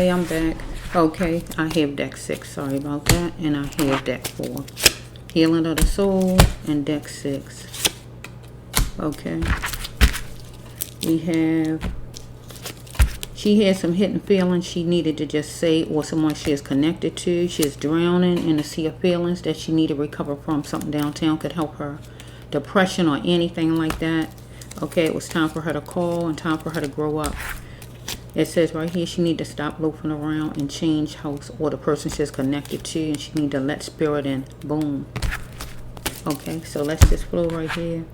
Hey, I'm back. Okay, I have deck 6. Sorry about that. And I have deck 4. Healing of the Soul and deck 6. Okay. We have... She had some hidden feelings she needed to just say, or someone she is connected to. She is drowning in a sea of feelings that she needed to recover from. Something downtown could help her. Depression or anything like that. Okay, it was time for her to call and time for her to grow up. It says right here she need to stop loafing around and change house or the person she's connected to, and she need to let spirit in. Boom. Okay, so let's just flow right here.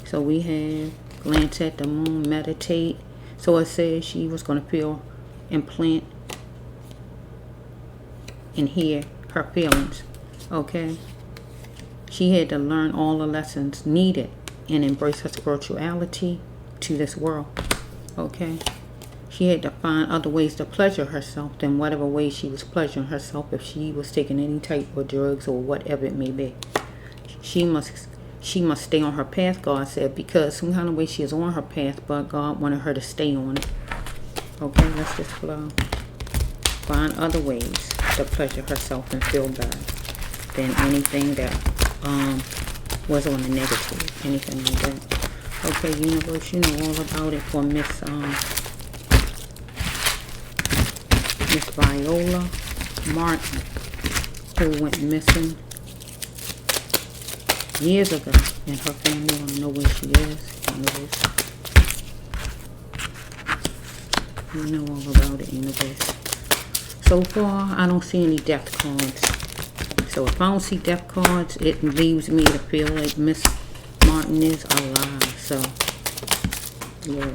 So we have glance at the moon, meditate. So it says she was going to feel and plant and hear her feelings. Okay. She had to learn all the lessons needed and embrace her spirituality to this world. Okay. She had to find other ways to pleasure herself than whatever way she was pleasuring herself if she was taking any type of drugs or whatever it may be. She must stay on her path, God said, because some kind of way she is on her path, but God wanted her to stay on it. Okay, let's just flow. Find other ways to pleasure herself and feel better than anything that was on the negative, anything like that. Okay, universe, you know all about it for Miss Viola Martin, who went missing years ago, and her family want to know where she is. You know all about it, universe. So far, I don't see any death cards. So if I don't see death cards, it leaves me to feel like Miss Martin is alive. So, yeah.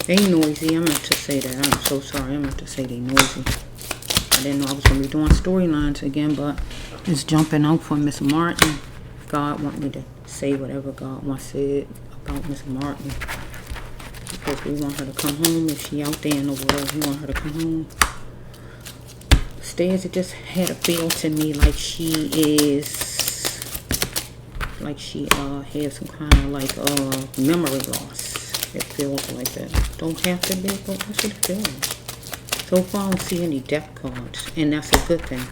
They noisy. I meant to say that. I'm so sorry. I meant to say they noisy. I didn't know I was going to be doing storylines again, but it's jumping out for Miss Martin. God want me to say whatever God wants said about Miss Martin. Because we want her to come home. If she out there in the world, we want her to come home. Stairs, it just had a feel to me like she is... Like she has some kind of like memory loss. It feels like that. Don't have to be, but that's what it feels. So far, I don't see any death cards, and that's a good thing.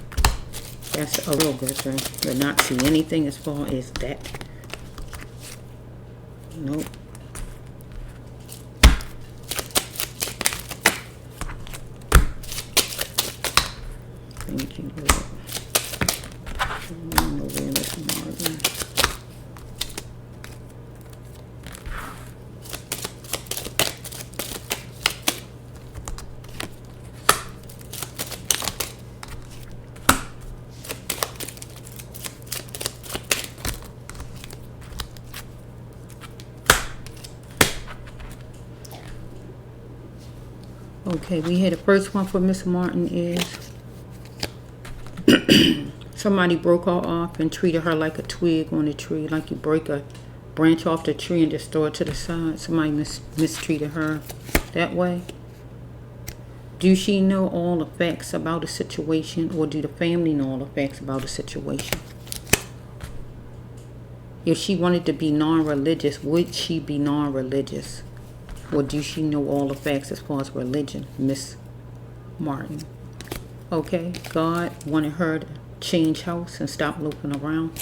That's a real good thing. But not see anything as far as that. Nope. Thank you, Lord. I don't know where this Martin. Okay, we had the first one for Miss Martin is somebody broke her off and treated her like a twig on a tree, like you break a branch off the tree and just throw it to the side. Somebody mistreated her that way. Do she know all the facts about the situation, or do the family know all the facts about the situation? If she wanted to be non-religious, would she be non-religious? Or do she know all the facts as far as religion, Miss Martin? Okay, God wanted her to change house and stop looping around.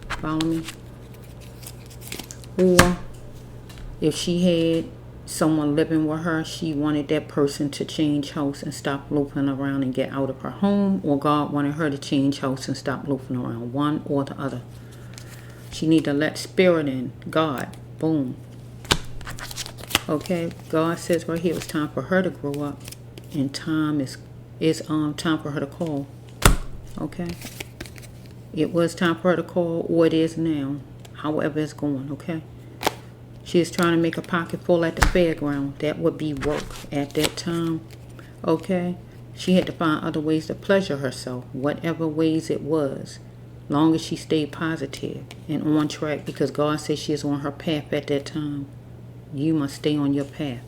Follow me? Or if she had someone living with her, she wanted that person to change house and stop looping around and get out of her home. Or God wanted her to change house and stop looping around. One or the other. She need to let spirit in. God. Boom. Okay, God says right here it's time for her to grow up, and time is it's time for her to call. Okay. It was time for her to call, or it is now. However it's going, okay? She is trying to make a pocket full at the fairground. That would be work at that time. Okay? She had to find other ways to pleasure herself, whatever ways it was. Long as she stayed positive and on track, because God says she is on her path at that time. You must stay on your path.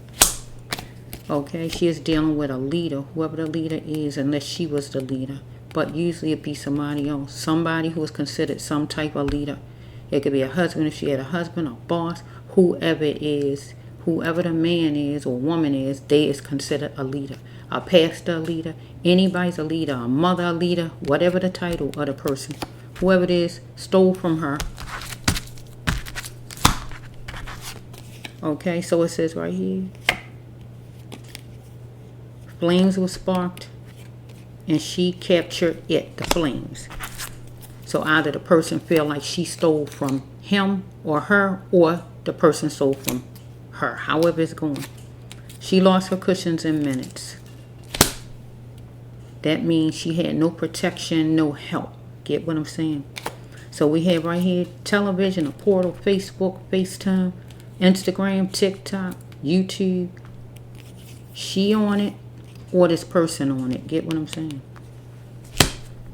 Okay? She is dealing with a leader, whoever the leader is, unless she was the leader. But usually it'd be somebody else. Somebody who is considered some type of leader. It could be a husband if she had a husband, a boss, whoever it is. Whoever the man is or woman is, they is considered a leader. A pastor, a leader. Anybody's a leader. A mother, a leader. Whatever the title of the person. Whoever it is, stole from her. Okay, so it says right here. Flames were sparked. And she captured it, the flames. So either the person feel like she stole from him or her, or the person stole from her. However it's going. She lost her cushions in minutes. That means she had no protection, no help. Get what I'm saying? So we have right here television, a portal, Facebook, FaceTime, Instagram, TikTok, YouTube. She on it. Or this person on it. Get what I'm saying?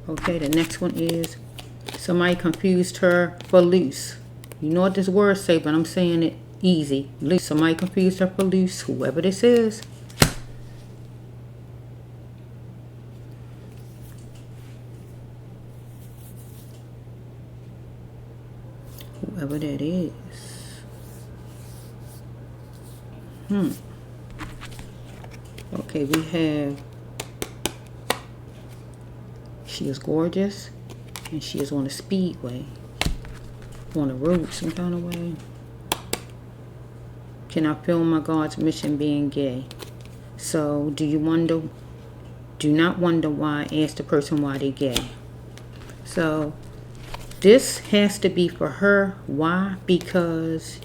Okay, the next one is somebody confused her for loose. You know what this word say, but I'm saying it easy. Loose. Somebody confused her for loose. Whoever this is. Whoever that is. Okay, we have, she is gorgeous, and she is on a speedway, on a road some kind of way. Can I feel my God's mission being gay? So, do you wonder, do not wonder why, ask the person why they're gay. So, this has to be for her. Why? Because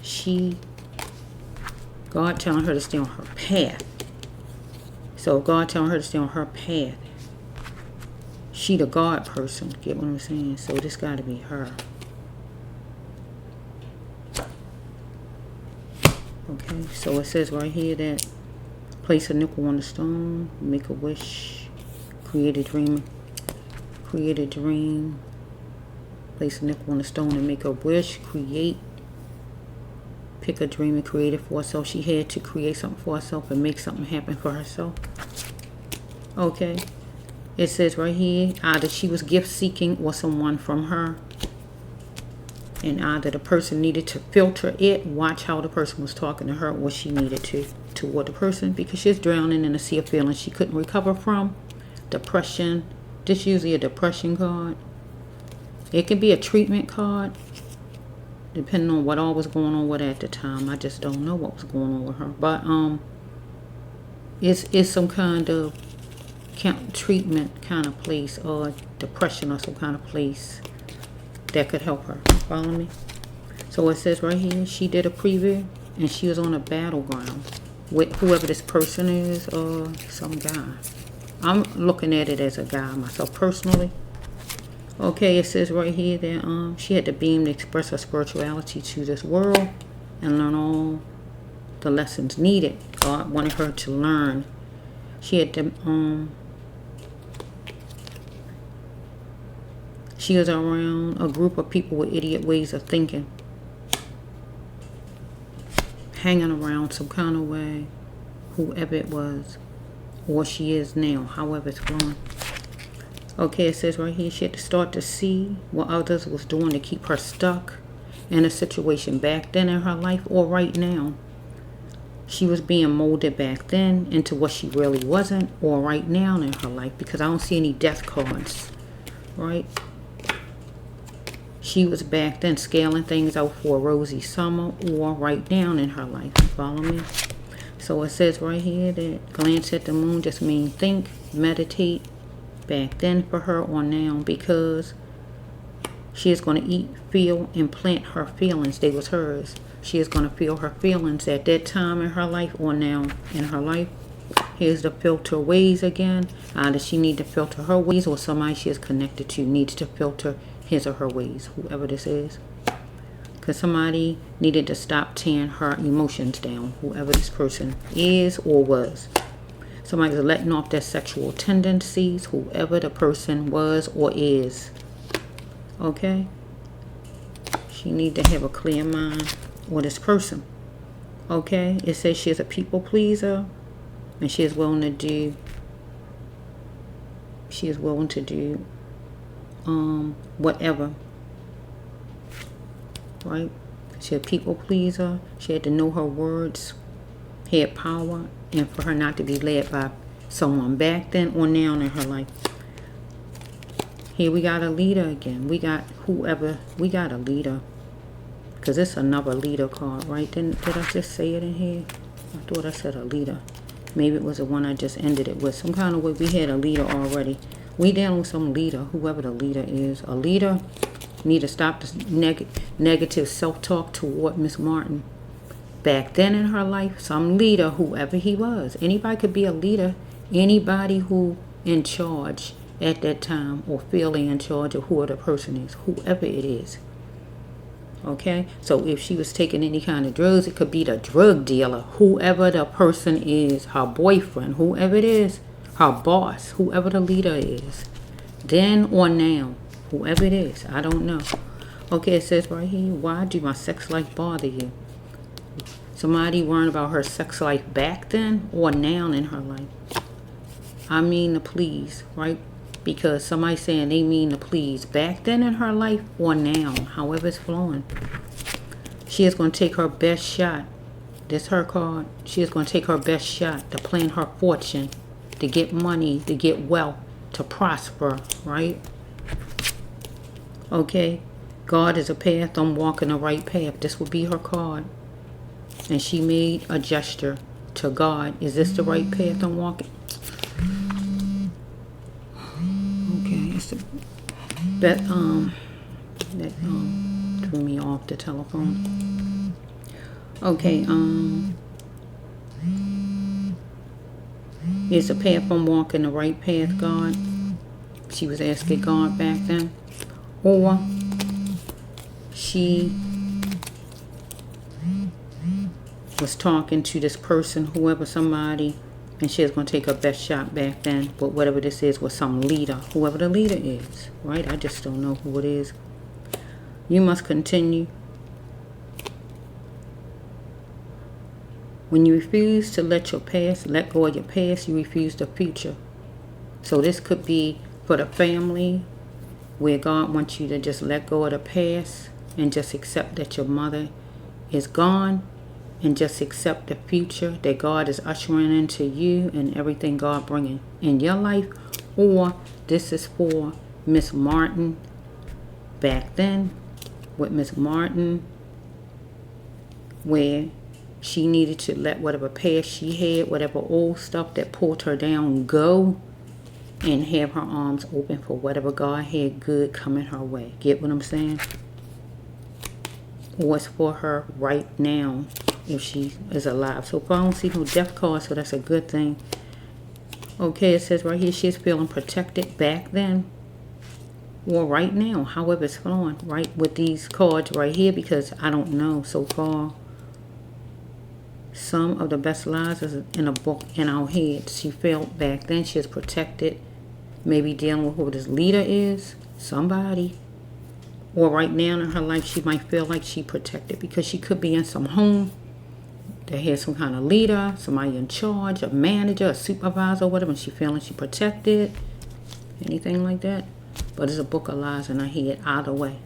God telling her to stay on her path. So God telling her to stay on her path. She the God person. Get what I'm saying? So this got to be her. Okay. So it says right here that place a nickel on the stone, make a wish, create a dream. Create a dream. Place a nickel on the stone and make a wish. Create. Pick a dream and create it for herself. She had to create something for herself and make something happen for herself. Okay. It says right here, either she was gift seeking or someone from her. And either the person needed to filter it, watch how the person was talking to her, or she needed to toward the person, because she's drowning in a sea of feelings she couldn't recover from. Depression. This is usually a depression card. It can be a treatment card. Depending on what all was going on with her at the time. I just don't know what was going on with her. But it's some kind of treatment kind of place, or depression or some kind of place that could help her. Follow me? So it says right here, she did a preview and she was on a battleground with whoever this person is, or some guy. I'm looking at it as a guy myself personally. Okay, it says right here that she had to beam to express her spirituality to this world and learn all the lessons needed. God wanted her to learn. She had to she was around a group of people with idiot ways of thinking, hanging around some kind of way, whoever it was, or she is now, however it's going. Okay, it says right here, she had to start to see what others was doing to keep her stuck in a situation back then in her life, or right now. She was being molded back then into what she really wasn't, or right now in her life, because I don't see any death cards, right? She was back then scaling things out for a rosy summer, or right now in her life. Follow me? So it says right here that glance at the moon just means think, meditate, back then for her or now, because she is going to eat, feel, and plant her feelings. They was hers. She is going to feel her feelings at that time in her life or now in her life. Here's the filter ways again. Either she need to filter her ways, or somebody she is connected to needs to filter his or her ways, whoever this is. Because somebody needed to stop tearing her emotions down, whoever this person is or was. Somebody's letting off their sexual tendencies, whoever the person was or is. Okay? She need to have a clear mind, or this person. Okay? It says she is a people pleaser, and she is willing to do whatever. Right? She a people pleaser. She had to know her words, had power, and for her not to be led by someone back then or now in her life. Here we got a leader again. We got whoever. We got a leader. Because it's another leader card, right? Did I just say it in here? I thought I said a leader. Maybe it was the one I just ended it with. Some kind of way we had a leader already. We dealing with some leader, whoever the leader is. A leader need to stop this negative self-talk toward Miss Martin. Back then in her life, some leader, whoever he was. Anybody could be a leader. Anybody who in charge at that time, or feeling in charge of who the person is. Whoever it is. Okay, so if she was taking any kind of drugs, it could be the drug dealer, whoever the person is, her boyfriend, whoever it is, her boss, whoever the leader is, then or now, whoever it is, I don't know. Okay, it says right here, why do my sex life bother you? Somebody worrying about her sex life back then or now in her life. I mean to please, right? Because somebody saying they mean to please back then in her life or now, however it's flowing. She is going to take her best shot. This her card. She is going to take her best shot to plan her fortune, to get money, to get wealth, to prosper, right? Okay. God is a path. I'm walking the right path. This will be her card. And she made a gesture to God. Is this the right path I'm walking? That threw me off the telephone. Okay, is the path I'm walking the right path, God? She was asking God back then. Or she was talking to this person, whoever, somebody, and she was going to take her best shot back then. But whatever this is was some leader, whoever the leader is, right? I just don't know who it is. You must continue. When you refuse to let your past, let go of your past, you refuse the future. So this could be for the family, where God wants you to just let go of the past and just accept that your mother is gone. And just accept the future that God is ushering into you and everything God bringing in your life. Or this is for Miss Martin back then, with Miss Martin, where she needed to let whatever past she had, whatever old stuff that pulled her down, go, and have her arms open for whatever God had good coming her way. Get what I'm saying? Or it's for her right now, if she is alive. So if I don't see no death card, so that's a good thing. Okay, it says right here, she's feeling protected back then or right now, however it's flowing, right, with these cards right here, because I don't know so far. Some of the best lies is in a book in our heads. She felt back then she is protected, maybe dealing with who this leader is, somebody. Or right now in her life, she might feel like she protected because she could be in some home that has some kind of leader, somebody in charge, a manager, a supervisor, whatever, and she feeling she protected, anything like that. But it's a book of lies in her head either way,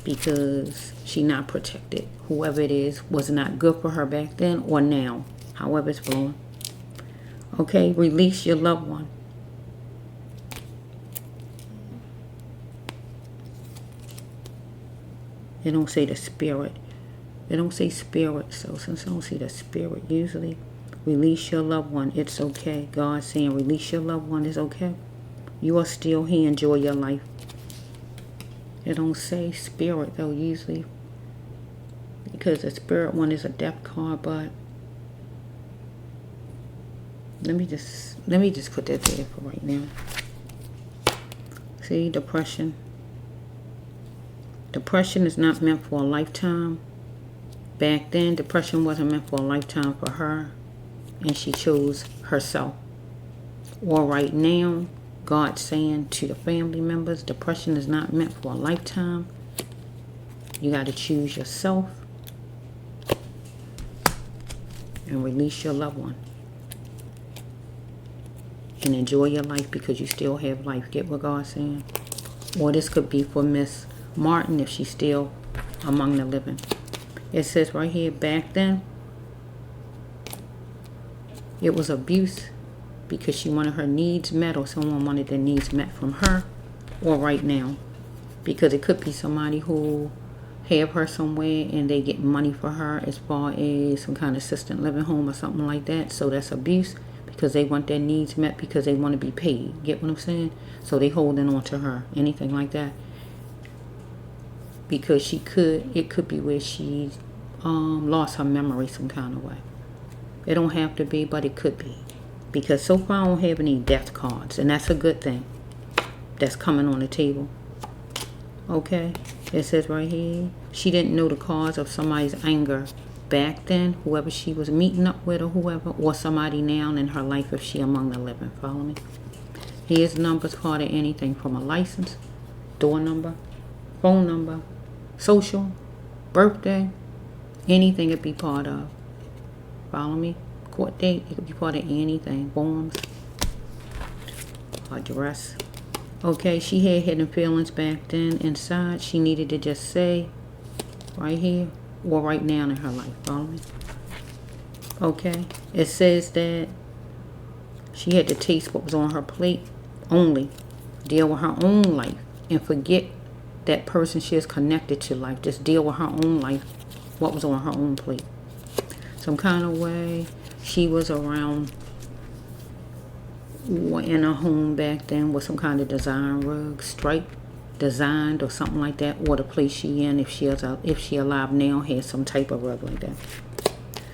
because she not protected. Whoever it is was not good for her back then or now, however it's flowing. Okay, release your loved one. They don't say the spirit. They don't say spirit. So since I don't see the spirit usually, release your loved one. It's okay. God's saying release your loved one. It's okay. You are still here. Enjoy your life. They don't say spirit though usually, because the spirit one is a death card. But Let me just put that there for right now. See, depression. Depression is not meant for a lifetime. Back then, depression wasn't meant for a lifetime for her, and she chose herself. Or right now, God's saying to the family members, depression is not meant for a lifetime. You got to choose yourself and release your loved one. And enjoy your life because you still have life. Get what God's saying? Or this could be for Miss Martin if she's still among the living. It says right here, back then, it was abuse because she wanted her needs met or someone wanted their needs met from her. Or right now, because it could be somebody who have her somewhere and they get money for her as far as some kind of assistant living home or something like that. So that's abuse because they want their needs met because they want to be paid. Get what I'm saying? So they holding on to her. Anything like that. Because it could be where she lost her memory some kind of way. It don't have to be, but it could be. Because so far I don't have any death cards. And that's a good thing. That's coming on the table. Okay. It says right here, she didn't know the cause of somebody's anger back then, whoever she was meeting up with or whoever, or somebody now in her life if she among the living. Follow me? Here's numbers part of anything from a license, door number, phone number, social, birthday, anything it be part of. Follow me? Court date, it could be part of anything. Forms, address. Okay, she had hidden feelings back then inside. She needed to just say right here or right now in her life. Follow me? Okay. It says that she had to taste what was on her plate only. Deal with her own life and forget that person she is connected to life. Just deal with her own life, what was on her own plate. Some kind of way she was around in a home back then with some kind of design rug, stripe designed or something like that, or the place she in if she alive now has some type of rug like that.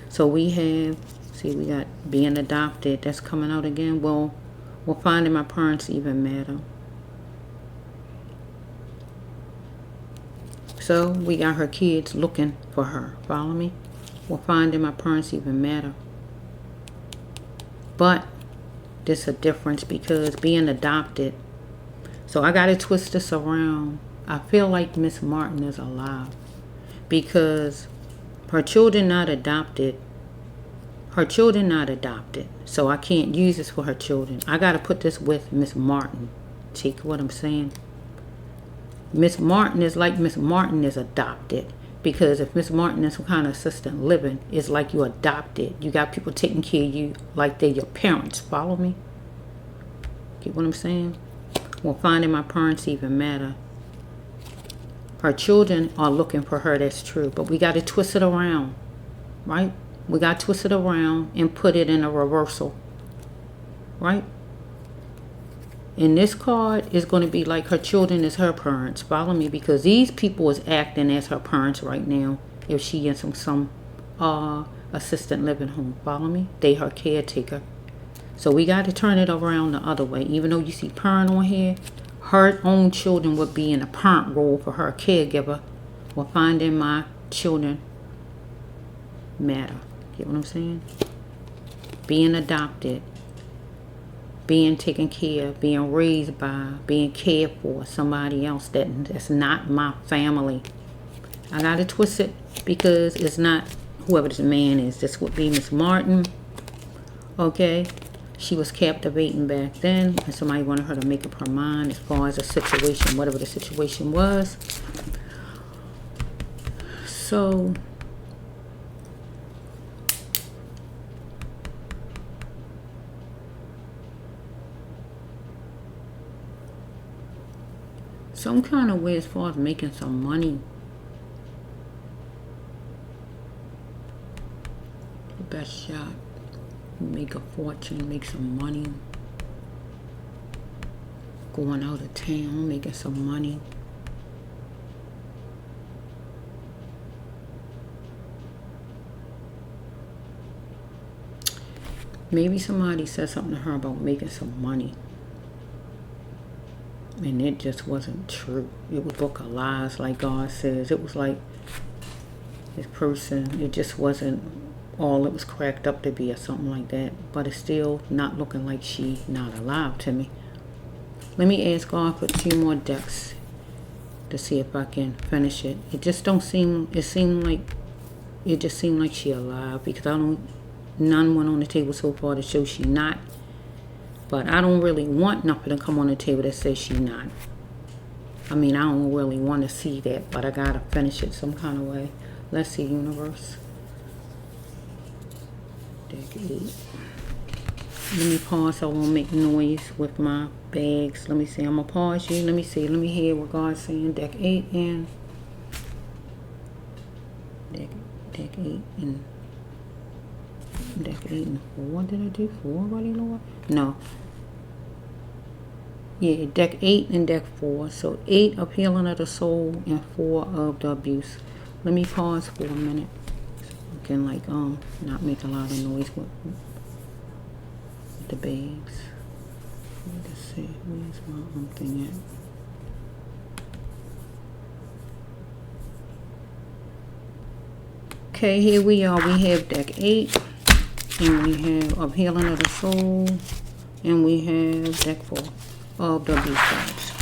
So we have, see, we got being adopted. That's coming out again. Well, finding my parents even matter. So we got her kids looking for her. Follow me? Well, finding my parents even matter. But there's a difference because being adopted. So I got to twist this around. I feel like Miss Martin is alive because her children not adopted. Her children not adopted. So I can't use this for her children. I got to put this with Miss Martin. Take what I'm saying? Miss Martin is like Miss Martin is adopted. Because if Miss Martin is some kind of assistant living, it's like you adopted. You got people taking care of you like they're your parents. Follow me? Get what I'm saying? Well, finding my parents even matter. Her children are looking for her. That's true. But we got to twist it around. Right? We got to twist it around and put it in a reversal. Right? And this card is going to be like her children is her parents. Follow me? Because these people is acting as her parents right now. If she in some assistant living home. Follow me? They her caretaker. So we got to turn it around the other way. Even though you see parent on here, her own children would be in a parent role for her caregiver. Or finding my children matter. Get what I'm saying? Being adopted. Being taken care of, being raised by, being cared for somebody else that's not my family. I got to twist it because it's not whoever this man is. This would be Miss Martin. Okay. She was captivating back then and somebody wanted her to make up her mind as far as a situation, whatever the situation was. So some kind of way as far as making some money. The best shot. Make a fortune, make some money. Going out of town, making some money. Maybe somebody said something to her about making some money. And it just wasn't true. It was a book of lies, like God says. It was like this person, it just wasn't all it was cracked up to be or something like that. But it's still not looking like she not alive to me. Let me ask God for 2 more decks to see if I can finish it. It just don't seem, it just seemed like she alive, because none went on the table so far to show she not. But I don't really want nothing to come on the table that says she not. I mean, I don't really want to see that, but I gotta finish it some kind of way. Let's see, universe. Deck 8. Let me pause so I won't make noise with my bags. Let me see. I'm gonna pause you. Let me see. Let me hear what God's saying. Deck 8 and deck 8 and deck 8 and 4. What did I do? 4 already, Lord? No. Yeah, deck 8 and deck 4. So 8 of healing of the soul and 4 of the abuse. Let me pause for a minute. So I can not make a lot of noise with the bags. Let's see. Where's my thing at? Okay, here we are. We have deck 8. And we have of healing of the soul. And we have deck 4 of the abuse cards.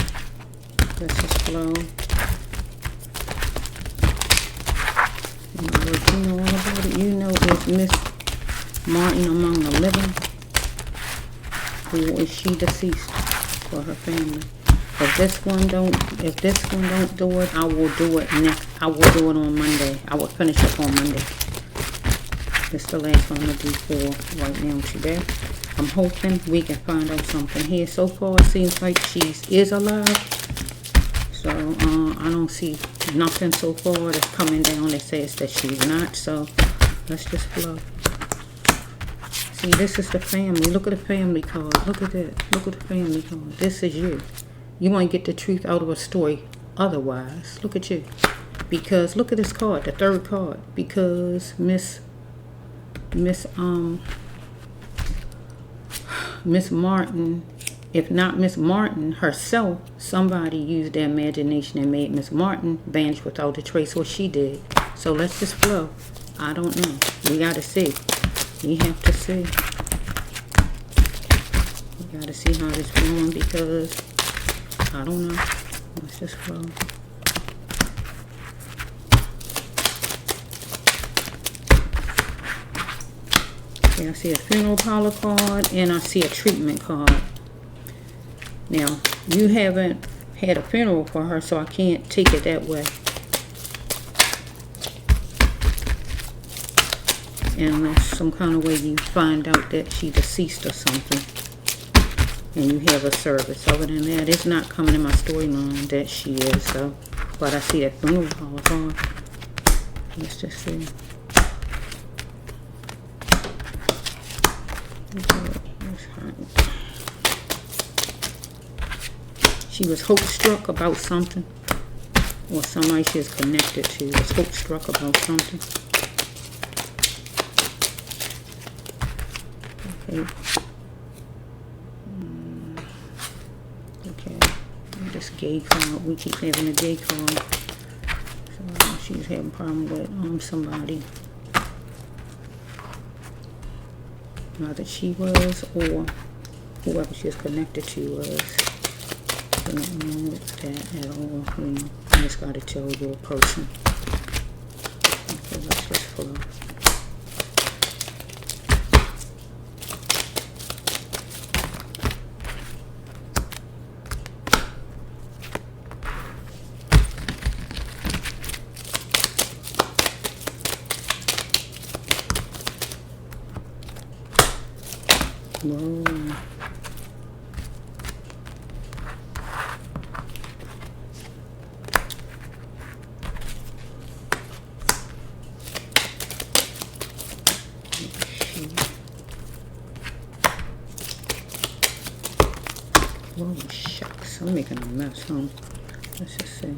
Let's just flow. You know all about it. You know if Miss Martin among the living, or is she deceased for her family? If this one don't do it, I will do it next. I will do it on Monday. I will finish up on Monday. This is the last one I'm gonna do for right now today. I'm hoping we can find out something here. So far, it seems like she is alive. So, I don't see nothing so far that's coming down that says that she's not. So, let's just flow. See, this is the family. Look at the family card. Look at that. Look at the family card. This is you. You want to get the truth out of a story. Otherwise, look at you. Because, look at this card, the 3rd card. Because Miss Martin, if not Miss Martin herself, somebody used their imagination and made Miss Martin vanish without a trace, or she did. So let's just flow. I don't know. We gotta see. We have to see. We gotta see how this going, because I don't know. Let's just flow. Okay, I see a funeral parlor card and I see a treatment card. Now, you haven't had a funeral for her, so I can't take it that way. Unless some kind of way you find out that she's deceased or something. And you have a service. Other than that, it's not coming in my storyline that she is, so. But I see that funeral parlor card. Let's just see. She was hope-struck about something, or somebody she is connected to was hope-struck about something. Okay. Okay. This gay card. We keep having a gay card. So she's having a problem with somebody. Either she was, or whoever she is connected to was. I don't know that at all. I just got to tell your person. Okay, let's just flow. Whoa. Whoa, shucks. I'm making a mess, huh? Let's just see.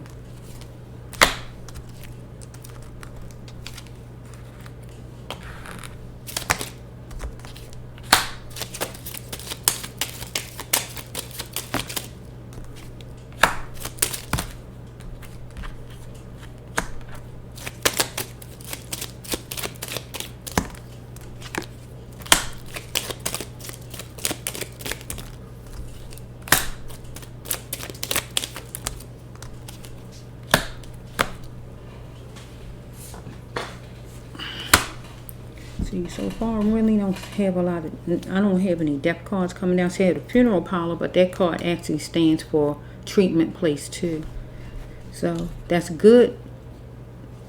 see. So far, I really don't have a lot of, I don't have any death cards coming down. So I have the funeral parlor, but that card actually stands for treatment place too. So that's good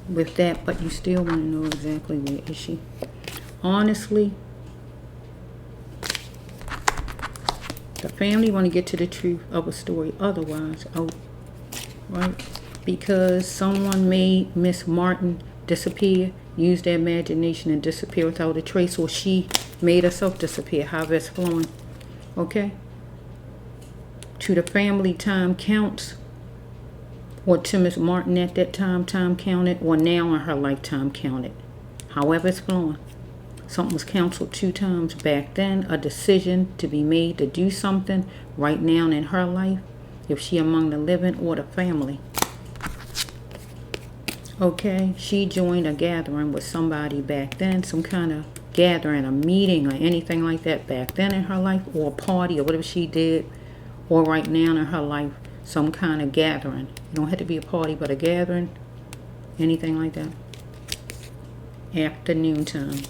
with that, but you still want to know exactly where is she. Honestly, the family want to get to the truth of a story. Otherwise, oh, right? Because someone made Miss Martin disappear, use their imagination and disappear without a trace, or she made herself disappear, however it's flowing. Okay? To the family, time counts. Or to Miss Martin at that time counted, or now in her lifetime counted. However it's flowing. Something was counseled 2 times back then. A decision to be made to do something right now in her life. If she among the living or the family. Okay, she joined a gathering with somebody back then. Some kind of gathering, a meeting or anything like that back then in her life. Or a party or whatever she did. Or right now in her life. Some kind of gathering. It don't have to be a party, but a gathering. Anything like that. Afternoon time.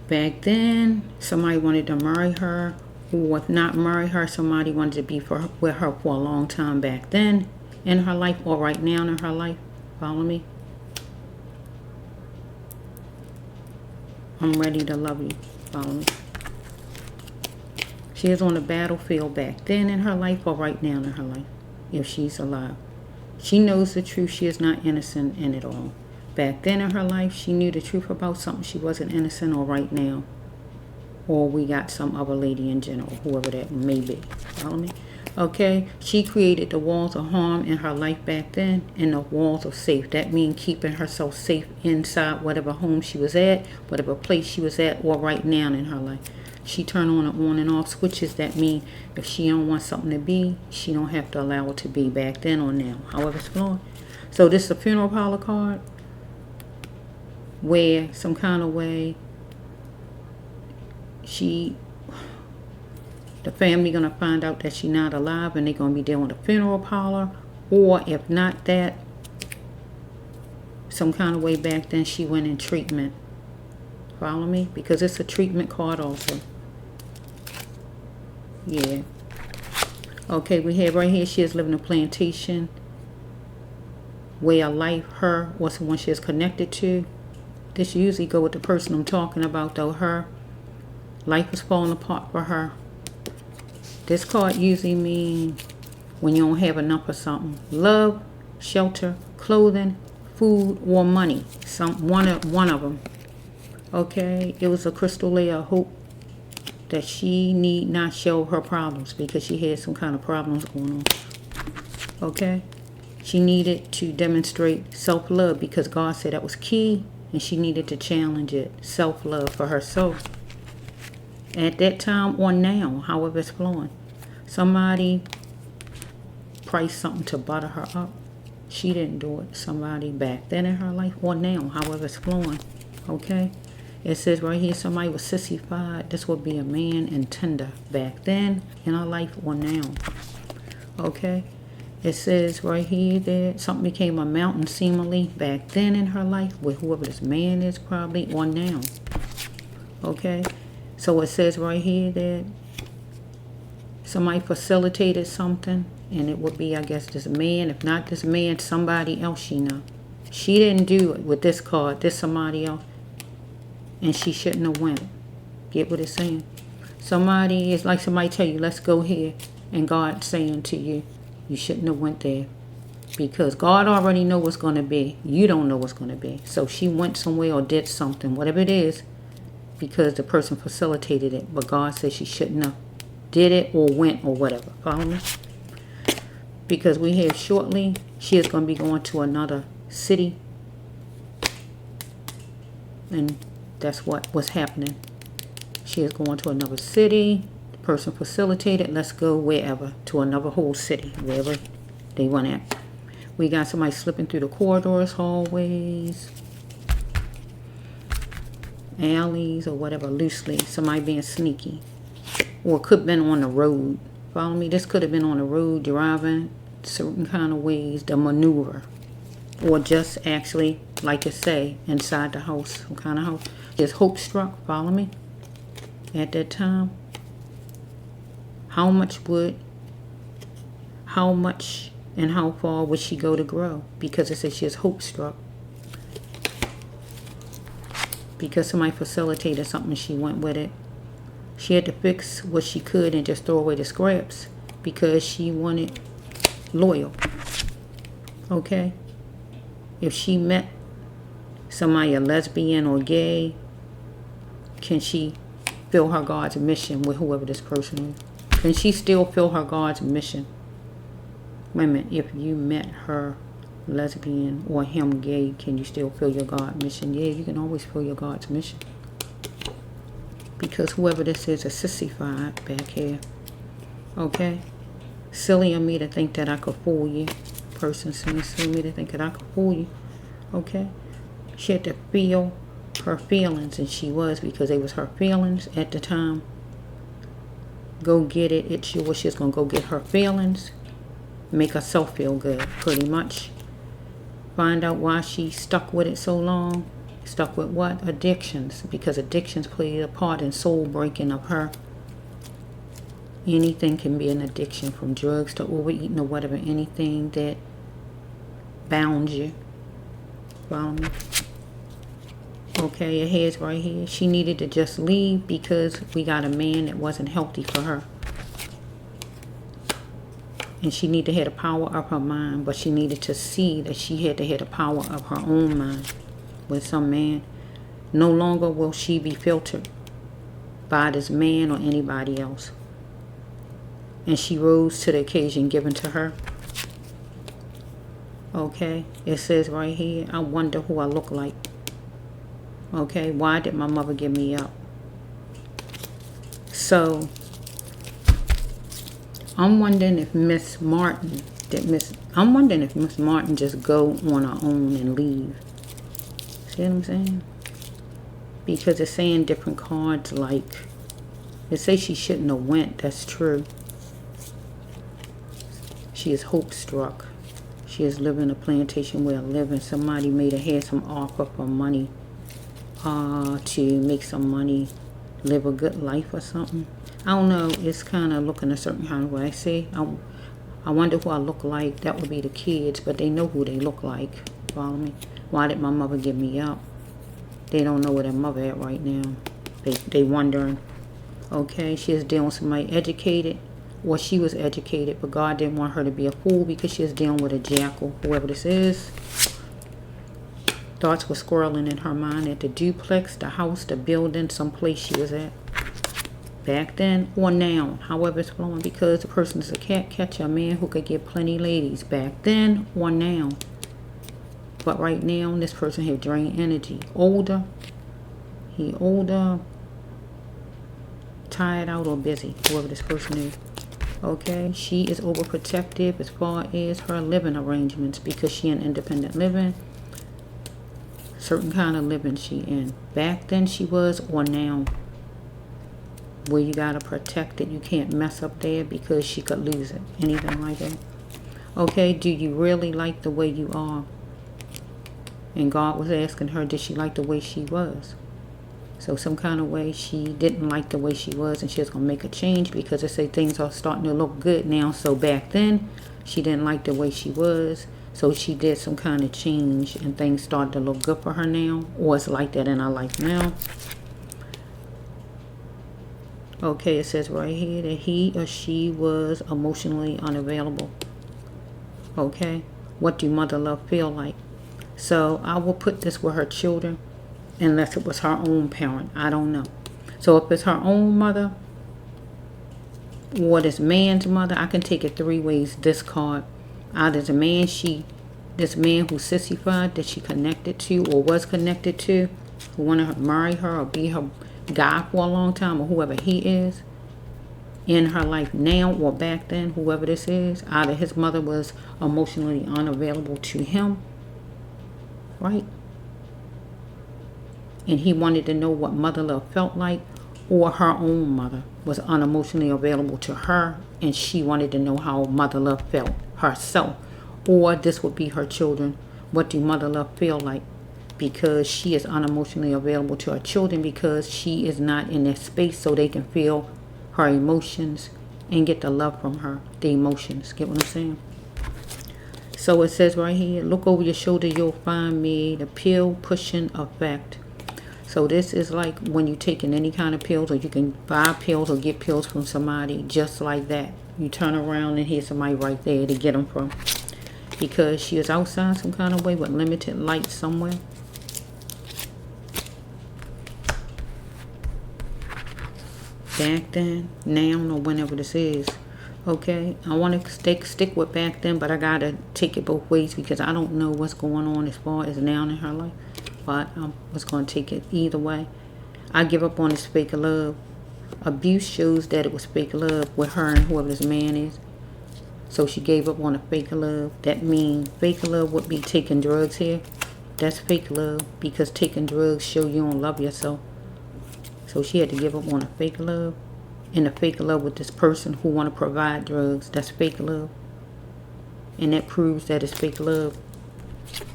Back then, somebody wanted to marry her. Or if not marry her, somebody wanted to be with her for a long time back then in her life. Or right now in her life. Follow me? I'm ready to love you. Follow me? She is on the battlefield back then in her life or right now in her life, if she's alive. She knows the truth. She is not innocent in it all. Back then in her life, she knew the truth about something. She wasn't innocent, or right now. Or we got some other lady in general, whoever that may be. Follow me? Okay, she created the walls of harm in her life back then and the walls of safe. That means keeping herself safe inside whatever home she was at, whatever place she was at, or right now in her life. She turned on and off switches. That mean if she don't want something to be, she don't have to allow it to be back then or now. However it's flowing. So this is a funeral parlor card where some kind of way the family gonna find out that she's not alive and they're gonna be dealing with a funeral parlor. Or if not that, some kind of way back then she went in treatment. Follow me? Because it's a treatment card also. Yeah. Okay, we have right here, she is living a plantation. Way of life, her, or someone she is connected to. This usually go with the person I'm talking about though, her. Life is falling apart for her. This card usually means when you don't have enough of something. Love, shelter, clothing, food, or money. One of them. Okay, it was a crystal layer of hope that she need not show her problems because she had some kind of problems going on. Okay, she needed to demonstrate self-love because God said that was key, and she needed to challenge it. Self-love for herself. At that time or now, however it's flowing. Somebody priced something to butter her up. She didn't do it. Somebody back then in her life or now, however it's flowing. Okay? It says right here, somebody was sissified. This would be a man and tender back then in her life or now. Okay? It says right here that something became a mountain seemingly back then in her life with whoever this man is probably or now. Okay? So it says right here that somebody facilitated something, and it would be, I guess, this man. If not this man, somebody else she know. She didn't do it with this card. This somebody else. And she shouldn't have went. Get what it's saying? Somebody, it's like somebody tell you, let's go here. And God saying to you, you shouldn't have went there. Because God already know what's going to be. You don't know what's going to be. So she went somewhere or did something, whatever it is, because the person facilitated it. But God said she shouldn't have did it or went or whatever. Follow me? Because we have shortly, she is going to be going to another city. And that's what was happening. She is going to another city. The person facilitated, let's go wherever, to another whole city, wherever they went at. We got somebody slipping through the corridors, hallways, alleys, or whatever, loosely. Somebody being sneaky. Or could have been on the road. Follow me? This could have been on the road, driving certain kind of ways, the maneuver. Or just actually like it say, inside the house, some kind of house. Just hope struck, follow me? At that time, how much and how far would she go to grow? Because it says she is hope struck. Because somebody facilitated something, she went with it. She had to fix what she could and just throw away the scraps because she wanted loyal. Okay? If she met somebody, a lesbian or gay, can she fill her God's mission with whoever this person is? Can she still fill her God's mission? Wait a minute. If you met her lesbian or him gay, can you still fill your God mission? Yeah, you can always fill your God's mission. Because whoever this is sissified back here. Okay? Silly of me to think that I could fool you. Person saying silly of me to think that I could fool you. Okay? She had to feel her feelings, and she was, because they was her feelings at the time. Go get it. It's yours. She's going to go get her feelings. Make herself feel good, pretty much. Find out why she stuck with it so long. Stuck with what? Addictions. Because addictions play a part in soul breaking of her. Anything can be an addiction, from drugs to overeating or whatever. Anything that bound you. Follow me? Okay, your head's right here. She needed to just leave because we got a man that wasn't healthy for her. And she needed to have the power of her mind, but she needed to see that she had to have the power of her own mind. With some man, no longer will she be filtered by this man or anybody else. And she rose to the occasion given to her. Okay, it says right here, I wonder who I look like. Okay, why did my mother give me up? So, I'm wondering if Miss Martin just go on her own and leave. See what I'm saying? Because it's saying different cards, like it says she shouldn't have went. That's true. She is hope struck. She is living a plantation where living. Somebody made her have some offer for money, to make some money, live a good life or something. I don't know. It's kind of looking a certain kind of way. I say, I wonder who I look like. That would be the kids, but they know who they look like. Follow me? Why did my mother give me up? They don't know where their mother at right now. They wondering. Okay, she is dealing with somebody educated, or she was educated, but God didn't want her to be a fool because she is dealing with a jackal, whoever this is. Thoughts were swirling in her mind at the duplex, the house, the building, someplace she was at. Back then or now, however it's flowing, because the person is a cat catcher, a man who could get plenty ladies. Back then or now. But right now, this person had drained energy. Older. He older. Tired out or busy, whoever this person is. Okay, she is overprotective as far as her living arrangements, because she in independent living. Certain kind of living she in. Back then she was, or now. Where you gotta protect it. You can't mess up there because she could lose it. Anything like that. Okay, do you really like the way you are? And God was asking her, did she like the way she was? So some kind of way she didn't like the way she was, and she was going to make a change, because they say things are starting to look good now. So back then, she didn't like the way she was. So she did some kind of change, and things started to look good for her now. Or it's like that in her life now. Okay, it says right here that he or she was emotionally unavailable. Okay, what do mother love feel like? So I will put this with her children, unless it was her own parent. I don't know. So if it's her own mother, or this man's mother, I can take it three ways. This card, either the man this man who sissified, that she connected to or was connected to, who wanted to marry her or be her guy for a long time, or whoever he is in her life now or back then, whoever this is, either his mother was emotionally unavailable to him, right? And he wanted to know what mother love felt like, or her own mother was unemotionally available to her, and she wanted to know how mother love felt herself. Or this would be her children. What do mother love feel like? because she is unemotionally available to her children because she is not in that space so they can feel her emotions and get the love from her, the emotions. Get what I'm saying? So it says right here, look over your shoulder, you'll find me the pill pushing effect. So this is like when you're taking any kind of pills, or you can buy pills or get pills from somebody just like that. You turn around and here's somebody right there to get them from. Because she is outside some kind of way with limited light somewhere. Back then, now, or whenever this is. Okay, I want to stick with back then, but I got to take it both ways because I don't know what's going on as far as now in her life. But I was going to take it either way. I give up on this fake love. Abuse shows that it was fake love with her and whoever this man is. So she gave up on a fake love. That means fake love would be taking drugs here. That's fake love because taking drugs show you don't love yourself. So she had to give up on a fake love. And a fake love with this person who want to provide drugs. That's fake love. And that proves that it's fake love.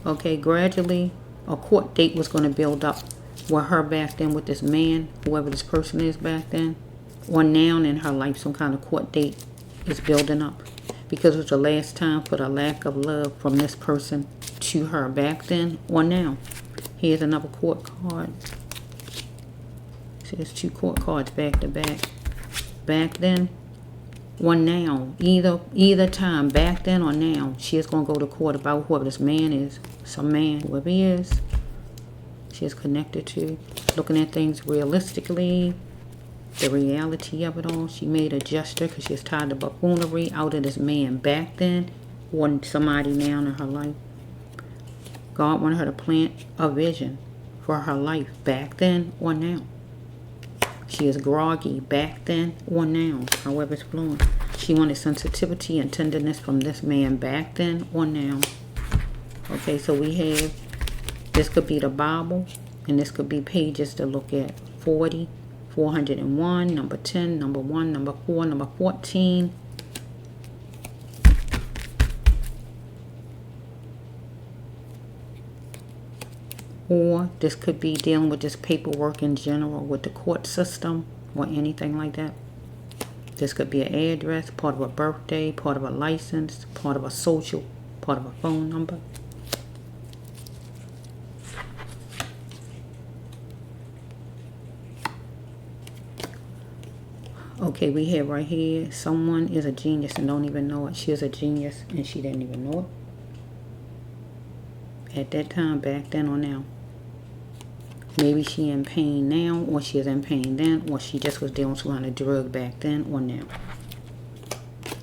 Okay, gradually a court date was going to build up with her back then with this man, whoever this person is back then. Or now in her life, some kind of court date is building up. Because it was the last time for the lack of love from this person to her back then or now. Here's another court card. See, there's 2 court cards back to back. Back then or now, either time, back then or now, she is going to go to court about whoever this man is. Some man, whoever he is, she is connected to. Looking at things realistically, the reality of it all. She made a gesture because she was tired of buffoonery out of this man back then or somebody now in her life. God wanted her to plant a vision for her life back then or now. She is groggy back then or now, however it's flowing. She wanted sensitivity and tenderness from this man back then or now. Okay, so we have, this could be the Bible, and this could be pages to look at. 40, 401, number 10, number 1, number 4, number 14. Or this could be dealing with this paperwork in general with the court system or anything like that. This could be an address, part of a birthday, part of a license, part of a social, part of a phone number. Okay, we have right here, someone is a genius and don't even know it. She is a genius and she didn't even know it. At that time, back then or now. Maybe she in pain now, or she is in pain then, or she just was dealing with some kind of drug back then or now.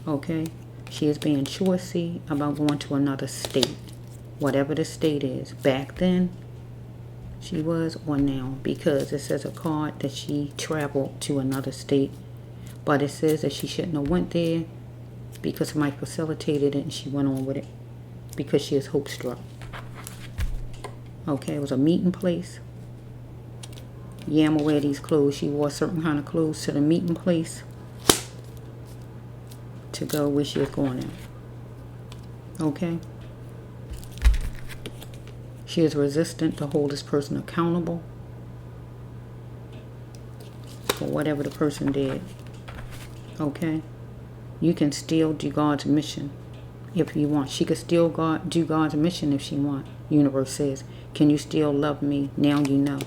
Okay? She is being choosy about going to another state. Whatever the state is. Back then, she was or now. Because it says a card that she traveled to another state. But it says that she shouldn't have went there because somebody facilitated it and she went on with it. Because she is hope struck. Okay, it was a meeting place. Yeah, I'm gonna wear these clothes. She wore certain kind of clothes to the meeting place to go where she was going at. Okay? She is resistant to hold this person accountable for whatever the person did. Okay? You can still do God's mission if you want. She could still do God's mission if she wants. Universe says, can you still love me? Now you know.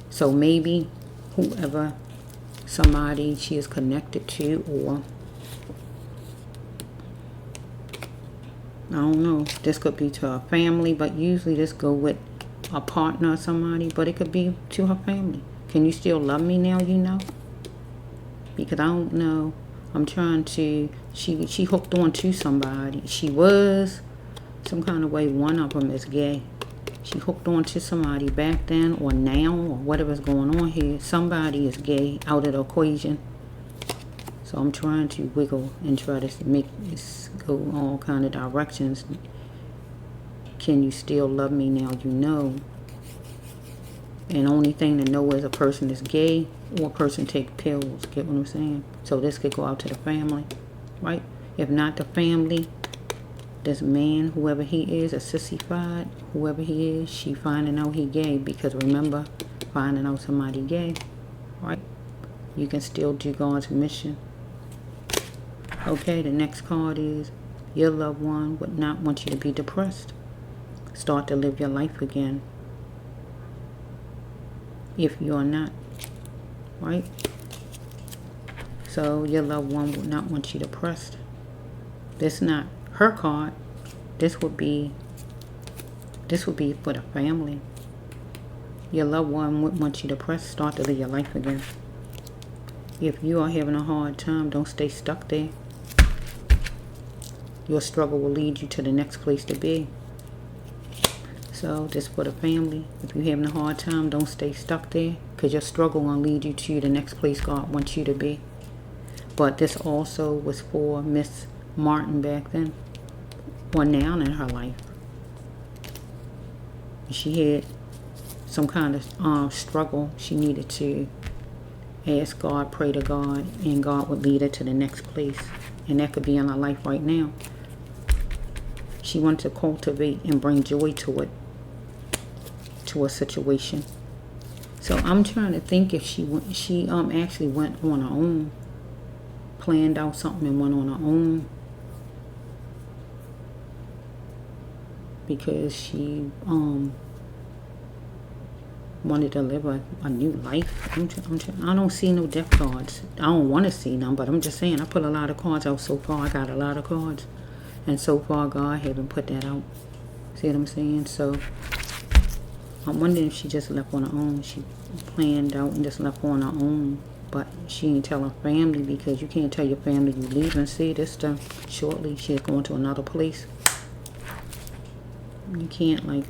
So maybe whoever, somebody she is connected to, or I don't know, this could be to her family, but usually this go with a partner or somebody, but it could be to her family. Can you still love me now you know? Because I don't know. I'm trying to, she hooked on to somebody. She was some kind of way, one of them is gay. She hooked on to somebody back then or now or whatever's going on here. Somebody is gay out of the equation. So I'm trying to wiggle and try to make this go all kind of directions. Can you still love me now you know? And only thing to know is a person is gay or a person take pills. Get what I'm saying? So this could go out to the family, right? If not the family, this man, whoever he is, a sissified, whoever he is, she finding out he gay. Because remember, finding out somebody gay, right? You can still do God's mission. Okay, the next card is your loved one would not want you to be depressed. Start to live your life again. If you are not, right? So your loved one would not want you depressed. This is not her card. This would be for the family. Your loved one would want you depressed. Start to live your life again. If you are having a hard time, don't stay stuck there. Your struggle will lead you to the next place to be. So this for the family. If you're having a hard time, don't stay stuck there, because your struggle will lead you to the next place God wants you to be. But this also was for Miss Martin back then, or now in her life. She had some kind of struggle. She needed to ask God, pray to God, and God would lead her to the next place. And that could be in her life right now. She wanted to cultivate and bring joy to it, to a situation. So I'm trying to think if she actually went on her own, planned out something and went on her own, because she wanted to live a new life. I don't see no death cards. I don't want to see them, but I'm just saying, I put a lot of cards out so far. I got a lot of cards, and so far God haven't put that out. See what I'm saying? So I'm wondering if she just left on her own. She planned out and just left on her own, but she didn't tell her family, because you can't tell your family you're leaving. See, this stuff, shortly she's going to another place. You can't, like,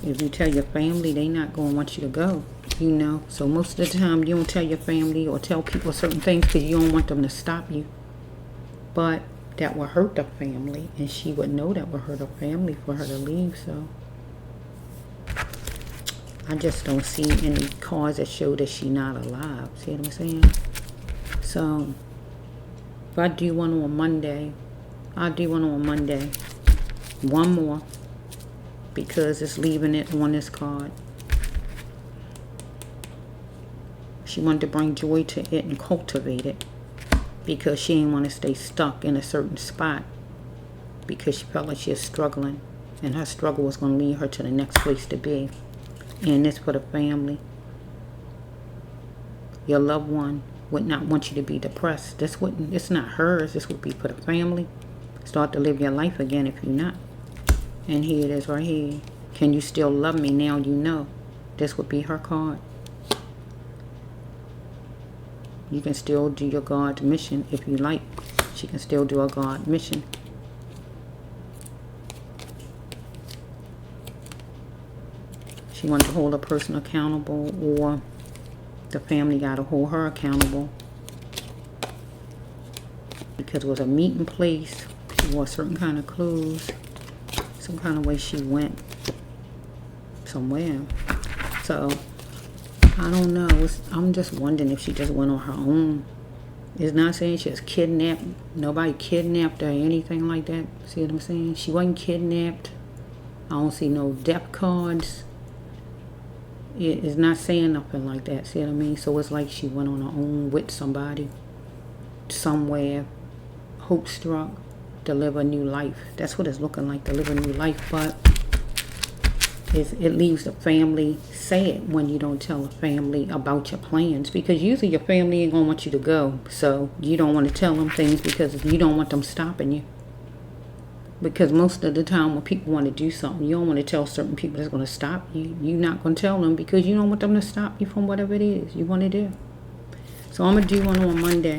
if you tell your family, they not going to want you to go, you know. So most of the time you don't tell your family or tell people certain things because you don't want them to stop you. But that will hurt the family, and she would know that would hurt her family for her to leave. So I just don't see any cards that show that she's not alive. See what I'm saying? So if I do one on Monday, I'll do one on Monday. One more, because it's leaving it on this card. She wanted to bring joy to it and cultivate it, because she didn't want to stay stuck in a certain spot, because she felt like she was struggling, and her struggle was going to lead her to the next place to be. And this for the family. Your loved one would not want you to be depressed. It's not hers. This would be for the family. Start to live your life again if you're not. And here it is right here. Can you still love me now you know? This would be her card. You can still do your God's mission if you like. She can still do a God mission. She wants to hold a person accountable, or the family got to hold her accountable, because it was a meeting place. She wore certain kind of clothes, some kind of way she went somewhere. So I don't know. I'm just wondering if she just went on her own. It's not saying she was kidnapped. Nobody kidnapped her or anything like that. See what I'm saying? She wasn't kidnapped. I don't see no death cards. It is not saying nothing like that. See what I mean? So it's like she went on her own with somebody, somewhere, hope struck, to live a new life. That's what it's looking like, to live a new life. But it leaves the family sad when you don't tell the family about your plans, because usually your family ain't gonna want you to go. So you don't want to tell them things because you don't want them stopping you. Because most of the time when people want to do something, you don't want to tell certain people that's going to stop you. You're not going to tell them because you don't want them to stop you from whatever it is you want to do. So I'm going to do one on Monday.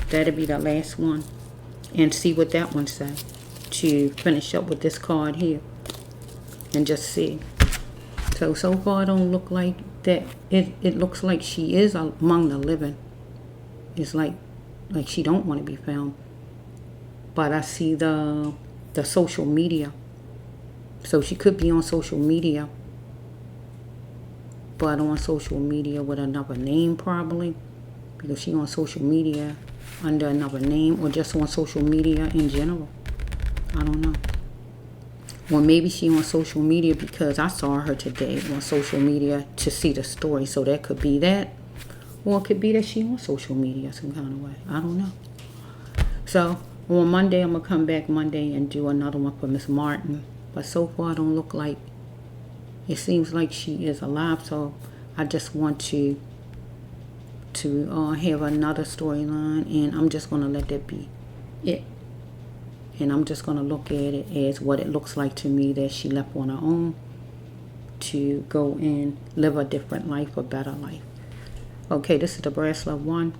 That'll be the last one. And see what that one says, to finish up with this card here. And just see. So far it don't look like that. It looks like she is among the living. It's like she don't want to be found. But I see the social media. So she could be on social media, but on social media with another name probably, because she on social media under another name, or just on social media in general. I don't know. Or maybe she on social media because I saw her today on social media to see the story. So that could be that. Or it could be that she on social media some kind of way. I don't know. So on Monday, I'm going to come back Monday and do another one for Miss Martin. But so far, it don't look like, it seems like she is alive. So I just want to have another storyline. And I'm just going to let that be it. And I'm just going to look at it as what it looks like to me, that she left on her own to go and live a different life, a better life. Okay, this is the Brass Love 1.